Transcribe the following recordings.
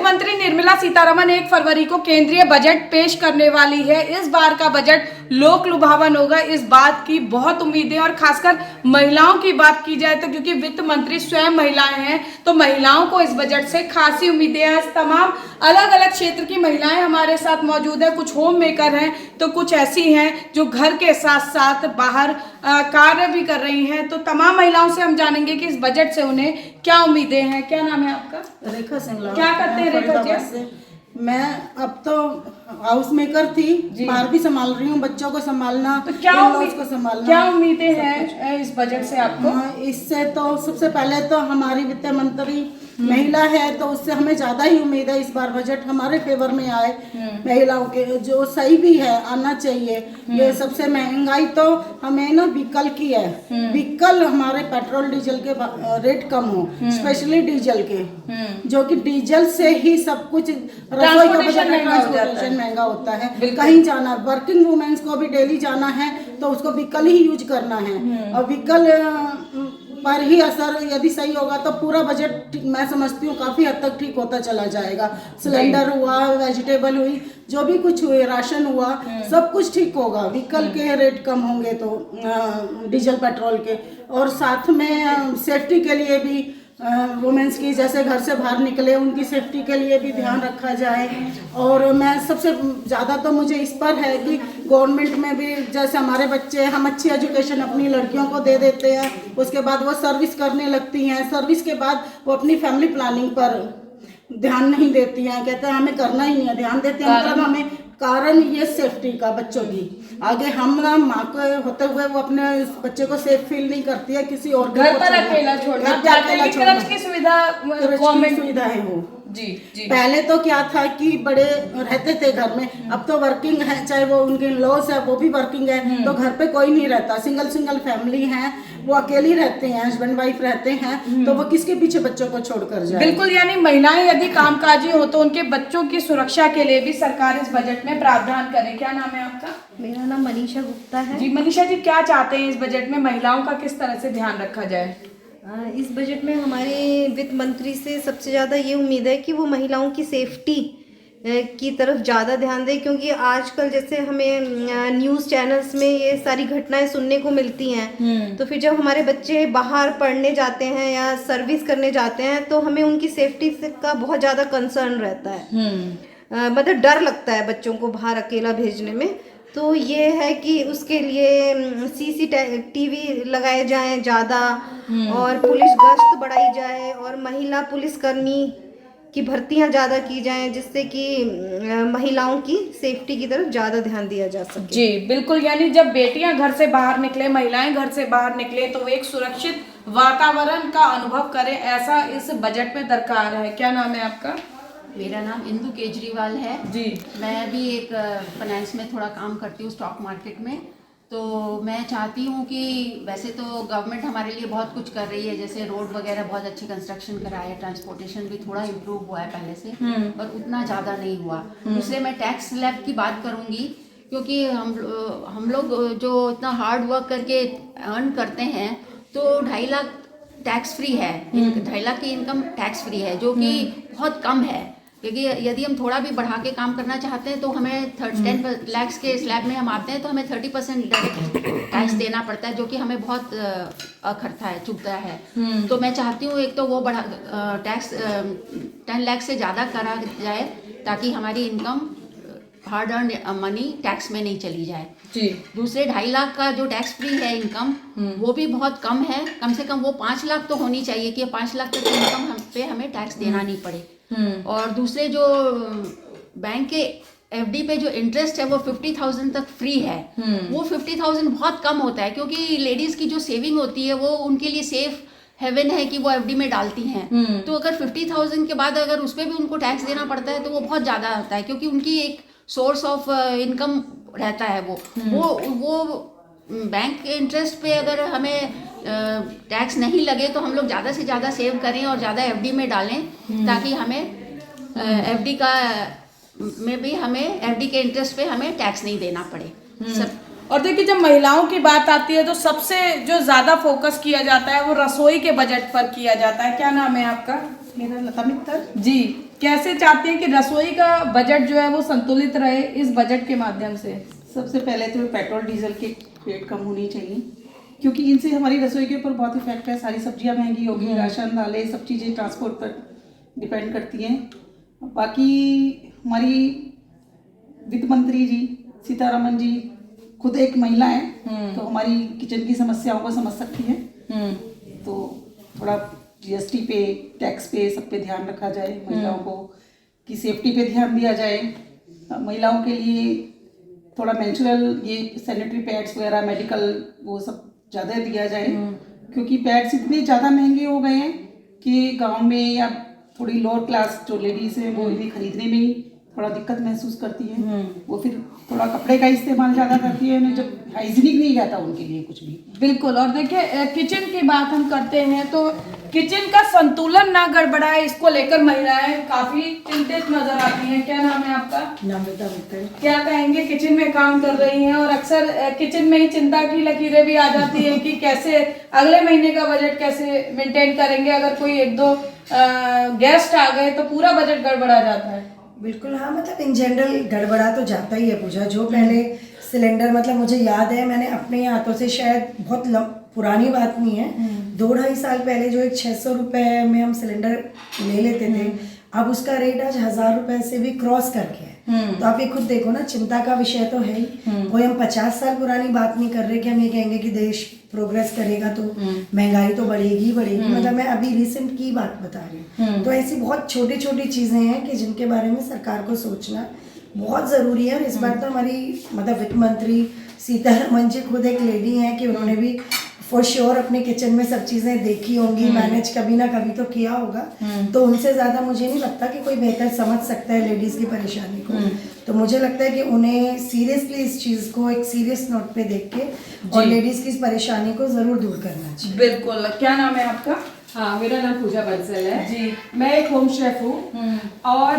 मंत्री निर्मला सीतारमण 1 फरवरी को केंद्रीय बजट पेश करने वाली है। इस बार का बजट लोक लुभावन होगा, इस बात की बहुत उम्मीदें। और खासकर महिलाओं की बात की जाए तो क्योंकि वित्त मंत्री स्वयं महिलाएं हैं, तो महिलाओं को इस बजट से खासी उम्मीदें हैं। तमाम अलग अलग क्षेत्र की महिलाएं हमारे साथ मौजूद है। कुछ होम मेकर हैं तो कुछ ऐसी हैं जो घर के साथ साथ बाहर कार्य भी कर रही हैं। तो तमाम महिलाओं से हम जानेंगे कि इस बजट से उन्हें क्या उम्मीदें हैं। क्या नाम है आपका? रेखा सिंगला। क्या करते हैं रेखा जी? मैं अब तो हाउस मेकर थी, बाहर भी संभाल रही हूँ, बच्चों को संभालना, तो को संभालना। क्या उम्मीदें हैं इस बजट से आपको? इससे तो सबसे पहले तो हमारी वित्त मंत्री महिला है, तो उससे हमें ज्यादा ही उम्मीद है इस बार बजट हमारे फेवर में आए। महिलाओं के जो सही भी है, आना चाहिए। ये सबसे महंगाई तो हमें ना व्हीकल की है, व्हीकल हमारे पेट्रोल डीजल के रेट कम हो, स्पेशली डीजल के, जो कि डीजल से ही सब कुछ रसोई का बजट महंगा होता है। कहीं जाना, वर्किंग वुमेन्स को भी डेली जाना है तो उसको व्हीकल ही यूज करना है, और व्हीकल पर ही असर यदि सही होगा तो पूरा बजट मैं समझती हूँ काफी हद तक ठीक होता चला जाएगा। सिलेंडर हुआ, वेजिटेबल हुई, जो भी कुछ हुए, राशन हुआ, सब कुछ ठीक होगा। व्हीकल के रेट कम होंगे तो डीजल पेट्रोल के, और साथ में सेफ्टी के लिए भी वुमेन्स की, जैसे घर से बाहर निकले उनकी सेफ्टी के लिए भी ध्यान रखा जाए। और मैं सबसे ज़्यादा तो मुझे इस पर है कि गवर्नमेंट में भी जैसे हमारे बच्चे, हम अच्छी एजुकेशन अपनी लड़कियों को दे देते हैं, उसके बाद वो सर्विस करने लगती हैं, सर्विस के बाद वो अपनी फैमिली प्लानिंग पर ध्यान नहीं देती हैं, कहते हैं हमें करना ही नहीं है, ध्यान देते हैं मतलब हमें, कारण ये सेफ्टी का बच्चों की। आगे हम ना माँ को होते हुए वो अपने बच्चे को सेफ फील नहीं करती है, किसी और घर पर अकेला छोड़ना, क्रच की सुविधा गवर्नमेंट सुविधा है वो। जी जी। पहले तो क्या था कि बड़े रहते थे घर में, अब तो वर्किंग है, चाहे वो उनके लॉस है वो भी वर्किंग है, तो घर पे कोई नहीं रहता, सिंगल फैमिली है, वो अकेली रहते हैं, हस्बैंड वाइफ रहते हैं, तो वो किसके पीछे बच्चों को छोड़कर जाए। बिल्कुल, यानी महिलाएं यदि कामकाजी हो तो उनके बच्चों की सुरक्षा के लिए भी सरकार इस बजट में प्रावधान करे। क्या नाम है आपका? मेरा नाम मनीषा गुप्ता है। जी मनीषा जी, क्या चाहते हैं इस बजट में महिलाओं का किस तरह से ध्यान रखा जाए? इस बजट में हमारे वित्त मंत्री से सबसे ज़्यादा ये उम्मीद है कि वो महिलाओं की सेफ्टी की तरफ ज़्यादा ध्यान दें, क्योंकि आजकल जैसे हमें न्यूज़ चैनल्स में ये सारी घटनाएं सुनने को मिलती हैं, तो फिर जब हमारे बच्चे बाहर पढ़ने जाते हैं या सर्विस करने जाते हैं तो हमें उनकी सेफ्टी का बहुत ज़्यादा कंसर्न रहता है। मतलब डर लगता है बच्चों को बाहर अकेला भेजने में। तो ये है कि उसके लिए CCTV लगाए जाएं ज़्यादा, और पुलिस गश्त बढ़ाई जाए, और महिला पुलिसकर्मी की भर्तियां ज़्यादा की जाएं, जिससे कि महिलाओं की सेफ्टी की तरफ ज़्यादा ध्यान दिया जा सके। जी बिल्कुल, यानी जब बेटियां घर से बाहर निकले, महिलाएं घर से बाहर निकले तो एक सुरक्षित वातावरण का अनुभव करें, ऐसा इस बजट में दरकार है। क्या नाम है आपका? मेरा नाम इंदु केजरीवाल है जी। मैं भी एक फाइनेंस में थोड़ा काम करती हूँ, स्टॉक मार्केट में। तो मैं चाहती हूँ कि वैसे तो गवर्नमेंट हमारे लिए बहुत कुछ कर रही है, जैसे रोड वगैरह बहुत अच्छी कंस्ट्रक्शन करा है, ट्रांसपोर्टेशन भी थोड़ा इम्प्रूव हुआ है पहले से, पर उतना ज़्यादा नहीं हुआ। दूसरे मैं टैक्स स्लैब की बात करूँगी, क्योंकि हम लोग जो इतना हार्ड वर्क करके अर्न करते हैं तो 2.5 लाख टैक्स फ्री है, 2.5 लाख की इनकम टैक्स फ्री है, जो कि बहुत कम है। क्योंकि यदि हम थोड़ा भी बढ़ा के काम करना चाहते हैं तो हमें 10 लाख के स्लैब में हम आते हैं तो हमें 30% डायरेक्ट टैक्स देना पड़ता है, जो कि हमें बहुत अखरता है, चुभता है। तो मैं चाहती हूँ एक तो वो बढ़ा टैक्स 10 लाख से ज़्यादा करा जाए, ताकि हमारी income hard earn money tax में नहीं चली जाए। जी। दूसरे 2.5 लाख का जो टैक्स फ्री है इनकम, वो भी बहुत कम है। कम से कम वो 5 लाख तो होनी चाहिए कि 5 लाख तक इनकम पे हमें टैक्स देना नहीं पड़े। और दूसरे जो बैंक के FD पे जो इंटरेस्ट है वो 50,000 तक फ्री है। वो 50,000 बहुत कम होता है, क्योंकि लेडीज की जो सेविंग होती है वो उनके लिए सेफ हेवन है कि वो FD में डालती हैं। तो अगर 50,000 के बाद अगर उस पर भी उनको टैक्स देना पड़ता है तो वो बहुत ज़्यादा आता है, क्योंकि उनकी एक सोर्स ऑफ इनकम रहता है वो बैंक के इंटरेस्ट पे अगर हमें टैक्स नहीं लगे तो हम लोग ज़्यादा से ज़्यादा सेव करें और ज़्यादा FD में डालें, ताकि हमें FD का में भी हमें FD के इंटरेस्ट पे हमें टैक्स नहीं देना पड़े। और देखिए, जब महिलाओं की बात आती है तो सबसे जो ज़्यादा फोकस किया जाता है वो रसोई के बजट पर किया जाता है। क्या नाम है आपका? मेरा लता मित्तल। जी, कैसे चाहती हैं कि रसोई का बजट जो है वो संतुलित रहे इस बजट के माध्यम से? सबसे पहले तो पेट्रोल डीजल के रेट कम होनी चाहिए, क्योंकि इनसे हमारी रसोई के ऊपर बहुत इफेक्ट है। सारी सब्जियां महंगी हो गई, राशन दालें सब चीज़ें ट्रांसपोर्ट पर डिपेंड करती हैं। बाकी हमारी वित्त मंत्री जी सीतारमन जी खुद एक महिला है, तो हमारी किचन की समस्याओं को समझ सकती हैं। तो थोड़ा जीएसटी पे, टैक्स पे, सब पे ध्यान रखा जाए, महिलाओं को की सेफ्टी पे ध्यान दिया जाए। महिलाओं के लिए थोड़ा नेचुरल ये सैनिटरी पैड्स वगैरह, मेडिकल वो सब ज़्यादा दिया जाए, क्योंकि पैड्स इतने ज़्यादा महंगे हो गए हैं कि गांव में या थोड़ी लोअर क्लास जो लेडीज़ हैं वो इन्हें खरीदने में ही थोड़ा दिक्कत महसूस करती है। वो फिर थोड़ा कपड़े का इस्तेमाल ज़्यादा करती है, उन्हें जब हाइजीनिक नहीं रहता उनके लिए कुछ भी। बिल्कुल। और देखिए किचन की बात हम करते हैं तो किचन का संतुलन ना गड़बड़ाए, इसको लेकर महिलाएं काफी चिंतित नजर आती हैं। क्या नाम है आपका? नम्रता मित्तल। क्या कहेंगे, किचन में काम कर रही हैं और अक्सर किचन में ही चिंता की लकीरें भी आ जाती हैं कि कैसे अगले महीने का बजट कैसे मेंटेन करेंगे। अगर कोई एक दो गेस्ट आ गए तो पूरा बजट गड़बड़ा जाता है। बिल्कुल हाँ, मतलब इन जनरल गड़बड़ा तो जाता ही है पूजा। जो पहले सिलेंडर, मतलब मुझे याद है मैंने अपने हाथों से, शायद बहुत पुरानी बात नहीं है, 2-2.5 साल पहले जो एक 600 रुपये में हम सिलेंडर ले लेते थे, अब उसका रेट आज 1000 रुपये से भी क्रॉस करके है। तो आप ये खुद देखो ना, चिंता का विषय तो है ही। कोई हम 50 साल पुरानी बात नहीं कर रहे कि हम ये कहेंगे कि देश प्रोग्रेस करेगा तो महंगाई तो बढ़ेगी ही बढ़ेगी। मतलब मैं अभी रिसेंट की बात बता रही हूँ। तो ऐसी बहुत छोटी छोटी चीज़ें हैं कि जिनके बारे में सरकार को सोचना बहुत ज़रूरी है। और इस बार तो हमारी मतलब वित्त मंत्री सीतारमन जी खुद एक लेडी हैं कि उन्होंने भी फॉर श्योर अपने किचन में सब चीज़ें देखी होंगी, मैनेज कभी ना कभी तो किया होगा। तो उनसे ज़्यादा मुझे नहीं लगता कि कोई बेहतर समझ सकता है लेडीज़ की परेशानी को। तो मुझे लगता है कि उन्हें सीरियसली इस चीज़ को एक सीरियस नोट पे देख के और लेडीज़ की इस परेशानी को ज़रूर दूर करना चाहिए। बिल्कुल। क्या नाम है आपका? हाँ, मेरा नाम पूजा बंसल है जी। मैं एक होम शेफ हूँ और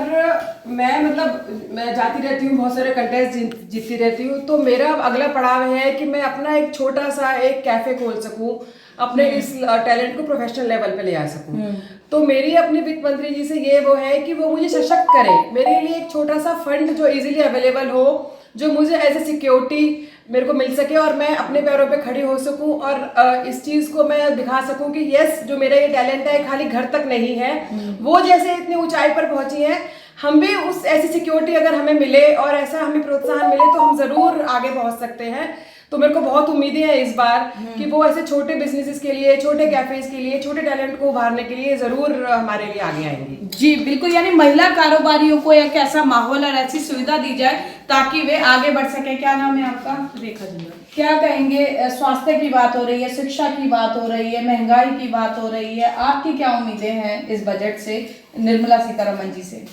मैं जाती रहती हूँ, बहुत सारे कंटेस्ट जीतती रहती हूँ। तो मेरा अगला पड़ाव है कि मैं अपना एक छोटा सा एक कैफे खोल सकूँ, अपने इस टैलेंट को प्रोफेशनल लेवल पे ले आ सकूँ। तो मेरी अपने वित्त मंत्री जी से ये वो है कि वो मुझे सशक्त करें, मेरे लिए एक छोटा सा फंड जो इजीली अवेलेबल हो, जो मुझे एज ए सिक्योरिटी मेरे को मिल सके और मैं अपने पैरों पे खड़ी हो सकूं और इस चीज़ को मैं दिखा सकूं कि यस, जो मेरा ये टैलेंट है खाली घर तक नहीं है। वो जैसे इतनी ऊंचाई पर पहुंची है, हम भी उस ऐसी सिक्योरिटी अगर हमें मिले और ऐसा हमें प्रोत्साहन मिले तो हम ज़रूर आगे पहुंच सकते हैं। तो मेरे को बहुत उम्मीदें हैं इस बार कि वो ऐसे छोटे बिजनेसेस के लिए, छोटे कैफेज के लिए, छोटे टैलेंट को उभारने के लिए ज़रूर हमारे लिए आगे आएंगी। जी बिल्कुल। यानी महिला कारोबारियों को एक ऐसा माहौल और ऐसी सुविधा दी जाए ताकि वे आगे बढ़ सके। क्या नाम है आपका? रेखा जिंदाल। क्या कहेंगे, स्वास्थ्य की बात हो रही है, शिक्षा की बात हो रही है, महंगाई की बात हो रही है, आपकी क्या उम्मीदें हैं इस बजट से, निर्मला सीतारमन जी से?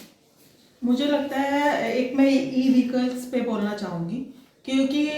मुझे लगता है एक मैं ई व्हीकल्स पे बोलना चाहूँगी, क्योंकि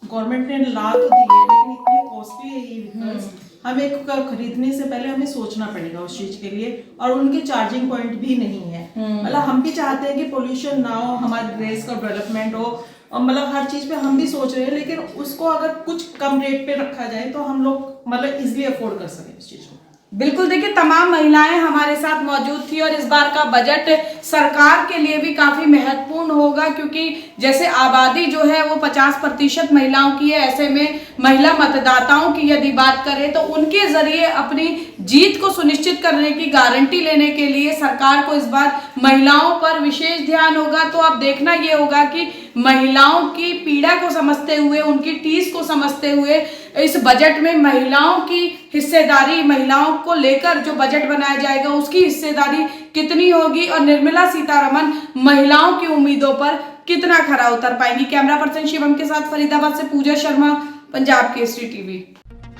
गवर्नमेंट ने ला तो दी है लेकिन इतने कॉस्टली है ई व्हीकल्स, हमें खरीदने से पहले हमें सोचना पड़ेगा उस चीज़ के लिए। और उनके चार्जिंग पॉइंट भी नहीं है। मतलब हम भी चाहते हैं कि पोल्यूशन ना हो, हमारे देश का डेवलपमेंट हो, और मतलब हर चीज़ पे हम भी सोच रहे हैं, लेकिन उसको अगर कुछ कम रेट पे रखा जाए तो हम लोग मतलब इजीली अफोर्ड कर सकें उस चीज़ को। बिल्कुल। देखिए तमाम महिलाएं हमारे साथ मौजूद थी और इस बार का बजट सरकार के लिए भी काफी महत्वपूर्ण होगा, क्योंकि जैसे आबादी जो है वो 50% महिलाओं की है। ऐसे में महिला मतदाताओं की यदि बात करें तो उनके जरिए अपनी जीत को सुनिश्चित करने की गारंटी लेने के लिए सरकार को इस बार महिलाओं पर विशेष ध्यान होगा। तो अब देखना ये होगा कि महिलाओं की पीड़ा को समझते हुए, उनकी टीस को समझते हुए इस बजट में महिलाओं की हिस्सेदारी, महिलाओं को लेकर जो बजट बनाया जाएगा उसकी हिस्सेदारी कितनी होगी और निर्मला सीतारमन महिलाओं की उम्मीदों पर कितना खरा उतर पाएंगी। कैमरा पर्सन शिवम के साथ फरीदाबाद से पूजा शर्मा, पंजाब केसरी टीवी।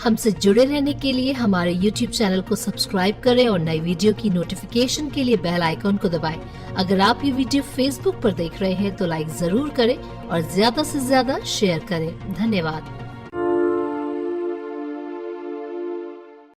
हमसे जुड़े रहने के लिए हमारे YouTube चैनल को सब्सक्राइब करें और नई वीडियो की नोटिफिकेशन के लिए बेल आइकॉन को दबाएं। अगर आप ये वीडियो Facebook पर देख रहे हैं तो लाइक जरूर करें और ज्यादा से ज्यादा शेयर करें। धन्यवाद।